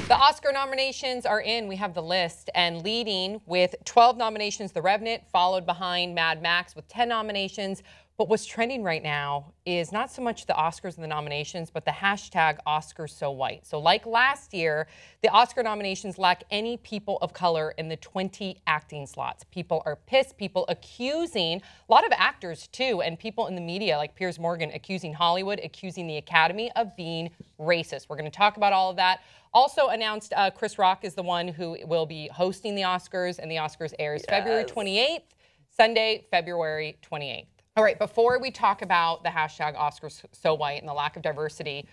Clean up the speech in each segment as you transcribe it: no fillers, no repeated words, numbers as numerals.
The Oscar nominations are in. We have the list. And leading with 12 nominations, The Revenant, followed behind Mad Max with 10 nominations. But what's trending right now is not so much the Oscars and the nominations, but the hashtag #OscarsSoWhite. So like last year, the Oscar nominations lack any people of color in the 20 acting slots. People are pissed. People accusing, a lot of actors too, and people in the media like Piers Morgan accusing Hollywood, accusing the Academy of being racist. We're going to talk about all of that. Also announced Chris Rock is the one who will be hosting the Oscars, and the Oscars airs February 28th, Sunday, February 28th. All right, before we talk about the hashtag #OscarsSoWhite and the lack of diversity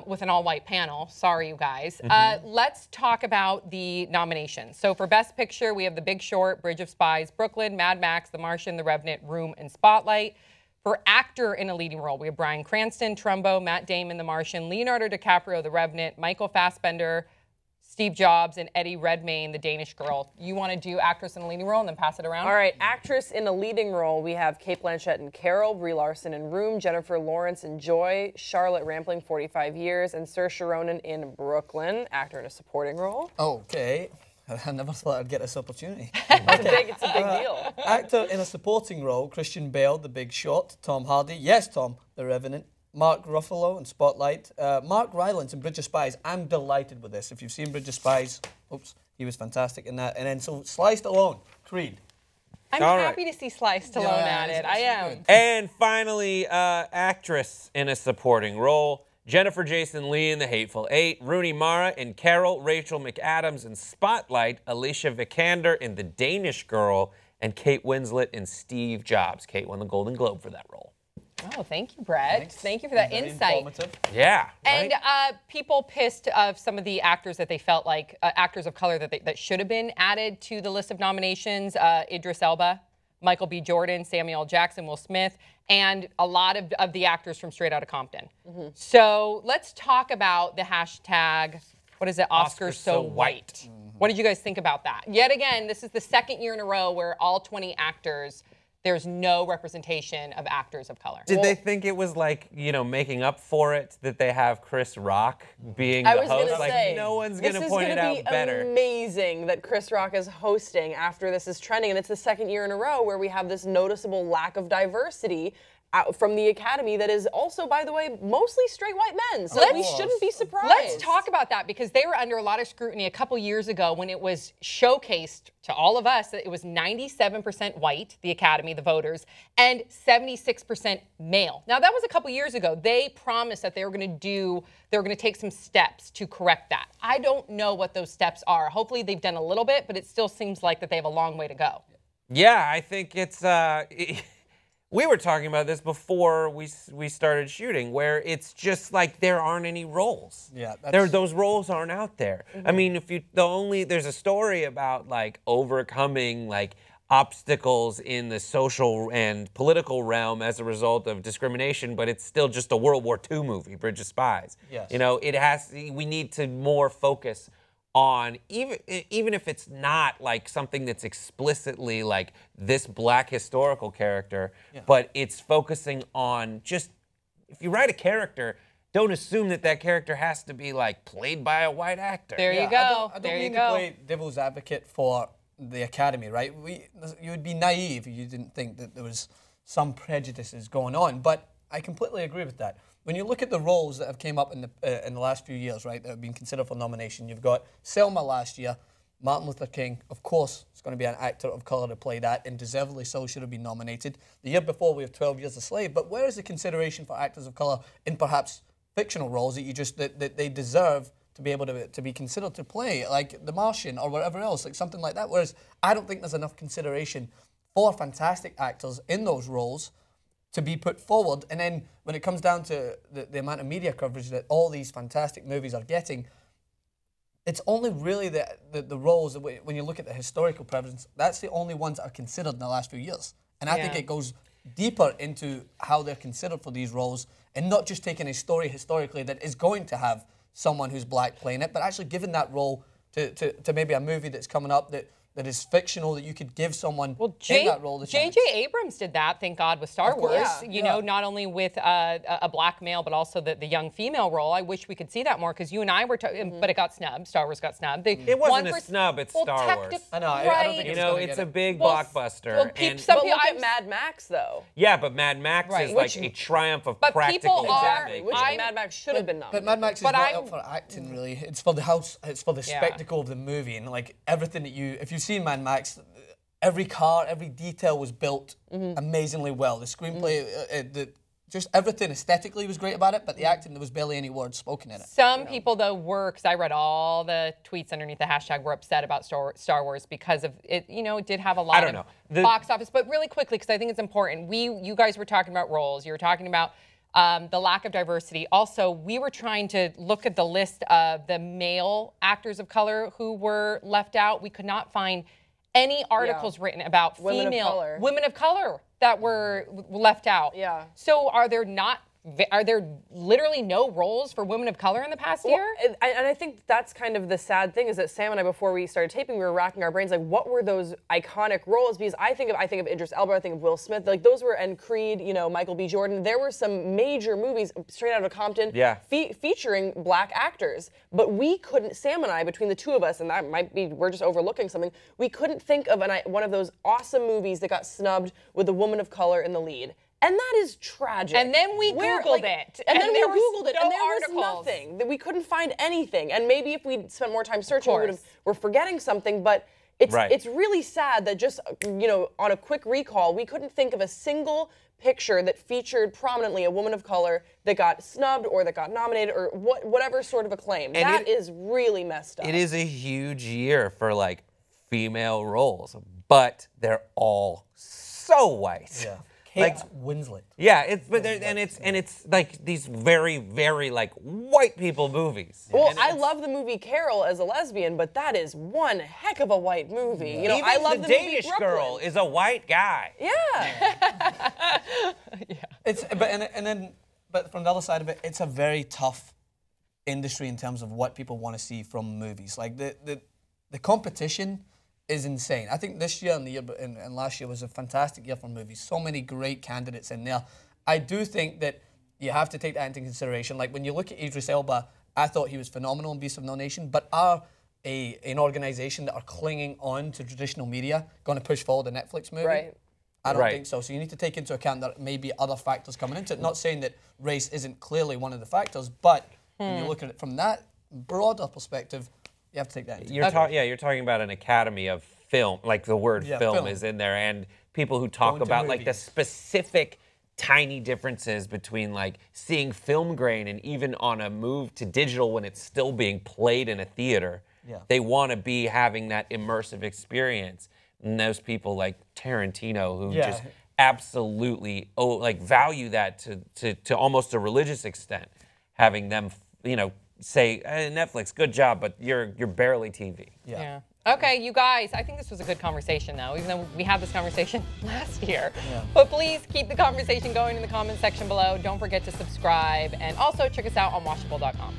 with an all-white panel, sorry you guys, let's talk about the nominations. So for Best Picture, we have The Big Short, Bridge of Spies, Brooklyn, Mad Max, The Martian, The Revenant, Room, and Spotlight. For actor in a leading role, we have Bryan Cranston, Trumbo, Matt Damon, The Martian, Leonardo DiCaprio, The Revenant, Michael Fassbender, Steve Jobs, and Eddie Redmayne, The Danish Girl. You want to do actress in a leading role and then pass it around? All right, actress in a leading role, we have Cate Blanchett in Carol, Brie Larson in Room, Jennifer Lawrence in Joy, Charlotte Rampling, 45 Years, and Saoirse Ronan in Brooklyn. Actor in a supporting role. Okay. I never thought I'd get this opportunity. It's a big deal. Actor in a supporting role, Christian Bale, The Big Short, Tom Hardy, yes, Tom, The Revenant, Mark Ruffalo in Spotlight, Mark Rylance in Bridge of Spies. I'm delighted with this. If you've seen Bridge of Spies, oops, he was fantastic in that. And then so Sly Stallone, Creed. I'm happy to see Sly Stallone at it. I am. Good. And finally, actress in a supporting role, Jennifer Jason Leigh in The Hateful Eight, Rooney Mara in Carol, Rachel McAdams in Spotlight, Alicia Vikander in The Danish Girl, and Kate Winslet in Steve Jobs. Kate won the Golden Globe for that role. Oh, thank you, Brett. Thanks. Thank you for that Very insight. informative. Yeah. And people pissed of some of the actors that they felt like, actors of color that should have been added to the list of nominations. Idris Elba, Michael B. Jordan, Samuel L. Jackson, Will Smith, and a lot of the actors from Straight Outta Compton. So let's talk about the hashtag, what is it, #OscarsSoWhite. What did you guys think about that? Yet again, this is the second year in a row where all 20 actors, there's no representation of actors of color. Did they think it was like, you know, making up for it that they have Chris Rock being the host? Gonna Like, say, no one's going to point it out better. This is going to be amazing that Chris Rock is hosting after this is trending, and it's the second year in a row where we have this noticeable lack of diversity from the Academy that is also, by the way, mostly straight white men. So we shouldn't be surprised. Let's talk about that because they were under a lot of scrutiny a couple years ago when it was showcased to all of us that it was 97% white, the Academy, the voters, and 76% male. Now, that was a couple years ago. They promised that they were going to take some steps to correct that. I don't know what those steps are. Hopefully they've done a little bit, but it still seems like that they have a long way to go. Yeah, I think it's... we were talking about this before we started shooting, where it's just like there aren't any roles. Yeah, those roles aren't out there. I mean, if you there's a story about like overcoming like obstacles in the social and political realm as a result of discrimination, but it's still just a World War II movie, Bridge of Spies. Yes. You know, we need to more focus on, even if it's not like something that's explicitly like this black historical character, but it's focusing on just, if you write a character, don't assume that character has to be like played by a white actor. There you go. I don't mean to play devil's advocate for the Academy, right? You would be naive if you didn't think that there was some prejudices going on, but I completely agree with that. When you look at the roles that have came up in the last few years, right, that have been considered for nomination, you've got Selma last year, Martin Luther King, of course, it's going to be an actor of color to play that, and deservedly so should have been nominated. The year before, we have 12 Years a Slave, but where is the consideration for actors of color in perhaps fictional roles that they deserve to be able to be considered to play, like The Martian or whatever else, like something like that? Whereas I don't think there's enough consideration for fantastic actors in those roles to be put forward. And then when it comes down to the amount of media coverage that all these fantastic movies are getting, it's only really the roles, that when you look at the historical prevalence, that's the only ones that are considered in the last few years. And I think it goes deeper into how they're considered for these roles, and not just taking a story historically that is going to have someone who's black playing it, but actually giving that role to maybe a movie that's coming up that that is fictional that you could give someone Well, in that role. J.J. Abrams did that, thank God, with Star Wars. Yeah. You know, not only with a black male, but also the young female role. I wish we could see that more because you and I were, but it got snubbed. Star Wars got snubbed. It wasn't a snub. It's Star Wars. I know. I don't think You know, it's a big blockbuster. Well, and some But people, look at Mad Max, though. yeah, but Mad Max Right. is like a triumph of but practical people are- Exactly. filmmaking. Which Mad Max should have been But nominated. Mad Max is But not I'm- up for acting, really. It's for the house. It's for the spectacle of the movie, and like everything that if you've seen Mad Max, every car, every detail was built amazingly well. The screenplay, just everything aesthetically was great about it, but the acting, there was barely any words spoken in it. Some people, though, were, because I read all the tweets underneath the hashtag, were upset about Star Wars because of it. You know, it did have a lot of box office. But really quickly, because I think it's important, you guys were talking about roles. You were talking about the lack of diversity. Also, we were trying to look at the list of the male actors of color who were left out. We could not find any articles written about Women of color. women of color that were left out. Yeah. So are there literally no roles for women of color in the past year? And I think that's kind of the sad thing is that Sam and I, before we started taping, we were racking our brains like, what were those iconic roles? Because I think of Idris Elba, I think of Will Smith, like those were, and Creed, you know, Michael B. Jordan. There were some major movies straight out of Compton, featuring black actors, but we couldn't. Sam and I, between the two of us, and that might be we're just overlooking something. We couldn't think of one of those awesome movies that got snubbed with a woman of color in the lead. And that is tragic. And then we Googled it. And then we there was Googled it, no and there articles. was nothing. That we couldn't find anything. And maybe if we'd spent more time searching, we're forgetting something. But it's really sad that just, you know, on a quick recall, we couldn't think of a single picture that featured prominently a woman of color that got snubbed or that got nominated or whatever sort of acclaim. And that is really messed up. It is a huge year for like female roles, but they're all so white. Yeah. Like Winslet. Yeah, it's like these very, very like white people movies. Well, I love the movie Carol as a lesbian, but that is one heck of a white movie. Yeah. You know, Even I love the movie Danish Brooklyn. girl is a white guy. Yeah. But from the other side of it, it's a very tough industry in terms of what people want to see from movies. Like the competition is insane. I think this year and last year was a fantastic year for movies. So many great candidates in there. I do think that you have to take that into consideration. Like when you look at Idris Elba, I thought he was phenomenal in Beast of No Nation, but are an organization that are clinging on to traditional media going to push forward a Netflix movie? Right. I don't think so. So you need to take into account that may be other factors coming into it. Not saying that race isn't clearly one of the factors, but when you look at it from that broader perspective, you have to take that into account. You're talking about an academy of film, like the word film is in there, and people who talk about like the specific tiny differences between like seeing film grain and even on a move to digital when it's still being played in a theater. Yeah. They want to be having that immersive experience. And those people like Tarantino who just absolutely value that to almost a religious extent, having them, you know, say, Netflix, good job, but you're barely TV. Yeah. Okay, you guys, I think this was a good conversation, though, even though we had this conversation last year. Yeah. But please keep the conversation going in the comment section below. Don't forget to subscribe, and also check us out on Washable.com.